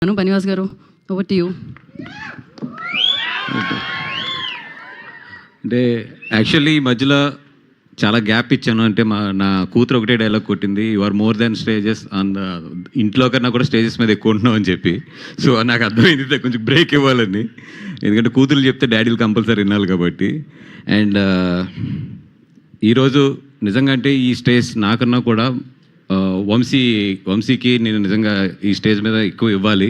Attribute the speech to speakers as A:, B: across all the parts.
A: బనివాస్ గారు, over to you.
B: అంటే actually ఈ మధ్యలో చాలా గ్యాప్ ఇచ్చాను. అంటే నా కూతురు ఒకటే డైలాగ్ కొట్టింది, you are more than stages on the ఇంట్లో కన్నా కూడా స్టేజెస్ మీద ఎక్కువ ఉంటున్నావు అని చెప్పి. సో నాకు అర్థమైంది కొంచెం బ్రేక్ ఇవ్వాలని, ఎందుకంటే కూతురు చెప్తే డాడీలు కంపల్సరీ వినాలి కాబట్టి. అండ్ ఈరోజు నిజంగా అంటే ఈ స్టేజ్ నాకన్నా కూడా వంశీకి నేను నిజంగా ఈ స్టేజ్ మీద ఎక్కువ ఇవ్వాలి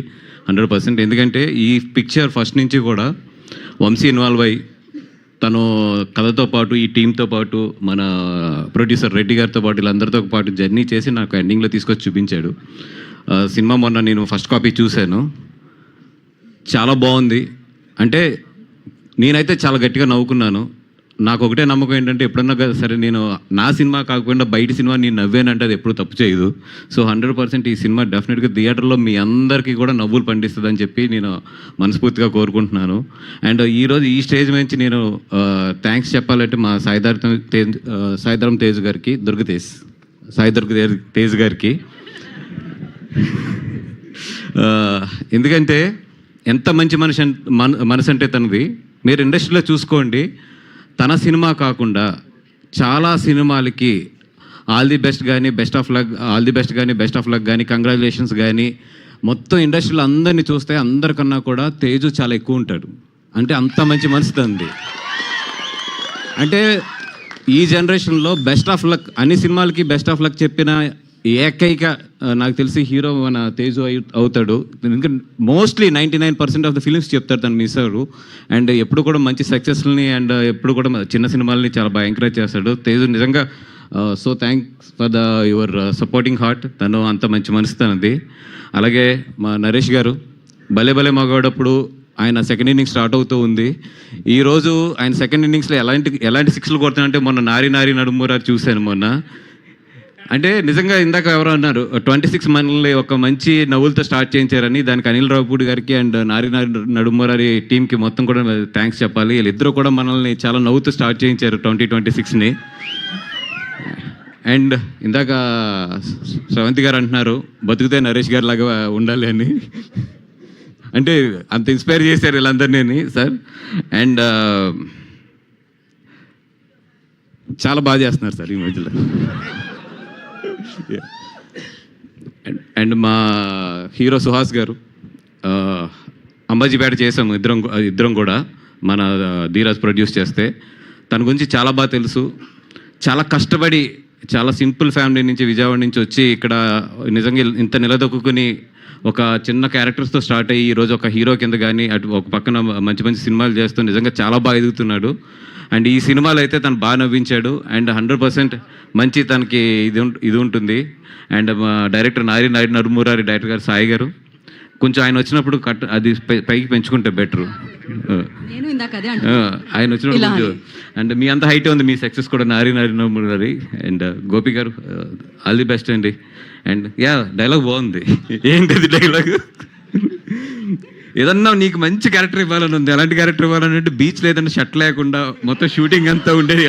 B: 100%. ఎందుకంటే ఈ పిక్చర్ ఫస్ట్ నుంచి కూడా వంశీ ఇన్వాల్వ్ అయ్యి తను కథతో పాటు ఈ టీంతో పాటు మన ప్రొడ్యూసర్ రెడ్డి గారితో పాటు వీళ్ళందరితో పాటు జర్నీ చేసి నాకు ఎండింగ్లో తీసుకొచ్చి చూపించాడు. సినిమా మొన్న నేను ఫస్ట్ కాపీ చూశాను, చాలా బాగుంది. అంటే నేనైతే చాలా గట్టిగా నవ్వుకున్నాను. నాకు ఒకటే నమ్మకం ఏంటంటే ఎప్పుడన్నా సరే నేను నా సినిమా కాకుండా బయట సినిమా నేను నవ్వానంటే అది ఎప్పుడు తప్పు చేయదు. సో 100% ఈ సినిమా డెఫినెట్గా థియేటర్లో మీ అందరికీ కూడా నవ్వులు పండిస్తుందని చెప్పి నేను మనస్ఫూర్తిగా కోరుకుంటున్నాను. అండ్ ఈరోజు ఈ స్టేజ్ నుంచి నేను థ్యాంక్స్ చెప్పాలంటే మా సాయిధరం తేజ్ గారికి, తేజ్ గారికి. ఎందుకంటే ఎంత మంచి మనసు అంటే తనది. మీరు ఇండస్ట్రీలో చూసుకోండి, తన సినిమా కాకుండా చాలా సినిమాలకి ఆల్ ది బెస్ట్ కానీ బెస్ట్ ఆఫ్ లక్ కానీ కంగ్రాచులేషన్స్ కానీ మొత్తం ఇండస్ట్రీలో అందరినీ చూస్తే అందరికన్నా కూడా తేజు చాలా ఎక్కువ ఉంటాడు. అంటే అంత మంచి మనసు తంది. అంటే ఈ జనరేషన్లో బెస్ట్ ఆఫ్ లక్ అన్ని సినిమాలకి బెస్ట్ ఆఫ్ లక్ చెప్పిన ఏకైక నాకు తెలిసి హీరో మన తేజు అవుతాడు. ఎందుకంటే మోస్ట్లీ 99% ఆఫ్ ద ఫిలిమ్స్ చెప్తారు తను మిస్ అవ్వరు. అండ్ ఎప్పుడు కూడా మంచి సక్సెస్ని అండ్ ఎప్పుడు కూడా చిన్న సినిమాలని చాలా బాగా ఎంకరేజ్ చేస్తాడు తేజు. నిజంగా so thanks for the your supporting heart. తను అంత మంచి మనసు తనది. అలాగే మా నరేష్ గారు భలే మగాడప్పుడు ఆయన సెకండ్ ఇన్నింగ్స్ స్టార్ట్ అవుతూ ఉంది. ఈరోజు ఆయన సెకండ్ ఇన్నింగ్స్లో ఎలాంటి సిక్స్లు కొడుతున్నాయంటే మొన్న నారి నడుమూరారు చూశాను మొన్న. అంటే నిజంగా ఇందాక ఎవరో అన్నారు 26 మనల్ని ఒక మంచి నవ్వులతో స్టార్ట్ చేయించారని. దానికి అనిల్ రావుపూడి గారికి అండ్ నారి నడుమూరారి టీంకి మొత్తం కూడా థ్యాంక్స్ చెప్పాలి. వీళ్ళిద్దరూ కూడా మనల్ని చాలా నవ్వుతూ స్టార్ట్ చేయించారు 2026ని. అండ్ ఇందాక శ్రవంతి గారు అంటున్నారు బతుకుతే నరేష్ గారి లాగా ఉండాలి అని. అంటే అంత ఇన్స్పైర్ చేశారు వీళ్ళందరినీ సార్. అండ్ చాలా బాగా చేస్తున్నారు సార్ ఈ మధ్యలో. అండ్ మా హీరో సుహాస్ గారు అంబాజీపేట చేసాము ఇద్దరం కూడా, మన ధీరాజ్ ప్రొడ్యూస్ చేస్తే. తన గురించి చాలా బాగా తెలుసు. చాలా కష్టపడి చాలా సింపుల్ ఫ్యామిలీ నుంచి విజయవాడ నుంచి వచ్చి ఇక్కడ నిజంగా ఇంత నిలదొక్కుని ఒక చిన్న క్యారెక్టర్స్తో స్టార్ట్ అయ్యి ఈరోజు ఒక హీరో కింద కానీ అటు ఒక పక్కన మంచి సినిమాలు చేస్తూ నిజంగా చాలా బాగా ఎదుగుతున్నాడు. అండ్ ఈ సినిమాలో అయితే తను బాగా నవ్వించాడు. అండ్ 100% మంచి తనకి ఇది ఉంటుంది. అండ్ మా డైరెక్టర్ నారి నడుమూరారి డైరెక్టర్ గారు సాయి గారు కొంచెం ఆయన వచ్చినప్పుడు అది పైకి పెంచుకుంటే బెటరు. ఆయన వచ్చినప్పుడు అండ్ మీ అంత హైట్ ఉంది, మీ సక్సెస్ కూడా నారి నడుమూరారి. అండ్ గోపి గారు ఆల్ ది బెస్ట్ అండి. అండ్ డైలాగ్ బాగుంది. ఏంటది డైలాగ్? ఏదన్నా నీకు మంచి క్యారెక్టర్ ఇవ్వాలని ఉంది, ఎలాంటి క్యారెక్టర్ ఇవ్వాలని అంటే బీచ్ లేదంటే షర్ట్ లేకుండా మొత్తం షూటింగ్ అంతా ఉండేది.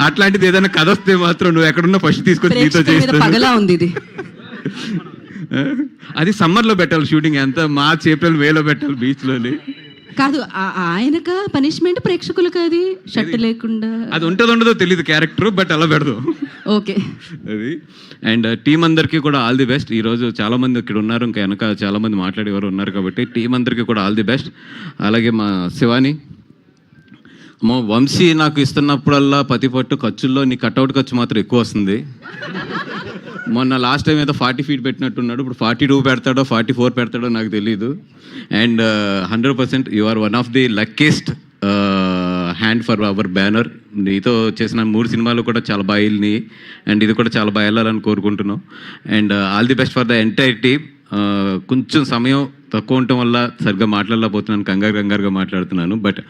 B: అట్లాంటిది ఏదైనా కథ వస్తే మాత్రం నువ్వు ఎక్కడున్నా ఫస్ట్ తీసుకొని నీతో చేస్తావు. అది సమ్మర్లో పెట్టాలి షూటింగ్, ఎంత మార్చ్ ఏప్రిల్ మేలో పెట్టాలి బీచ్లోని.
A: కాదు ఆయనక పనిష్మెంట్ ప్రేక్షకులకు అది షర్ట్ లేకుండా
B: అది ఉండదో తెలియదు క్యారెక్టర్, బట్ అలా పెడదాం.
A: ఓకే
B: అది. అండ్ టీం అందరికీ కూడా ఆల్ ది బెస్ట్. ఈరోజు చాలామంది ఇక్కడ ఉన్నారు, ఇంకా వెనక చాలామంది మాట్లాడేవారు ఉన్నారు కాబట్టి టీం అందరికీ కూడా ఆల్ ది బెస్ట్. అలాగే మా శివాని, మా వంశీ నాకు ఇస్తున్నప్పుడల్లా పట్టు ఖర్చుల్లో నీ కట్అవుట్ ఖర్చు మాత్రం ఎక్కువ వస్తుంది. మొన్న లాస్ట్ టైం ఏదో 40 feet పెట్టినట్టున్నాడు, ఇప్పుడు 42 పెడతాడో 44 పెడతాడో నాకు తెలీదు. And 100% you are one of the luckiest hand for our banner. నీతో చేసిన 3 సినిమాలు కూడా చాలా బాగా వెళ్ళినాయి. అండ్ ఇది కూడా చాలా బాగా వెళ్ళాలని కోరుకుంటున్నాం. And all the best for the entire team. కొంచెం సమయం తక్కువ ఉండటం వల్ల సరిగ్గా మాట్లాడలేకపోతున్నాను, కంగారుగా మాట్లాడుతున్నాను. బట్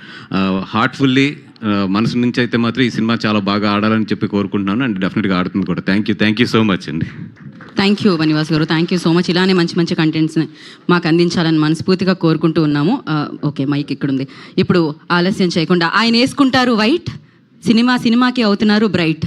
B: హార్ట్ఫుల్లీ మనసు నుంచి అయితే మాత్రం ఈ సినిమా చాలా బాగా ఆడాలని చెప్పి కోరుకుంటున్నాను. అండ్ డెఫినెట్గా ఆడుతుంది కూడా. థ్యాంక్ యూ సో మచ్ అండి.
A: థ్యాంక్ యూ బనివాస్ గారు, థ్యాంక్ యూ సో మచ్. ఇలానే మంచి కంటెంట్స్ని మాకు అందించాలని మనస్ఫూర్తిగా కోరుకుంటూ ఉన్నాము. ఓకే, మైక్ ఇక్కడ ఉంది. ఇప్పుడు ఆలస్యం చేయకుండా ఆయన వేసుకుంటారు వైట్, సినిమాకి అవుతున్నారు బ్రైట్.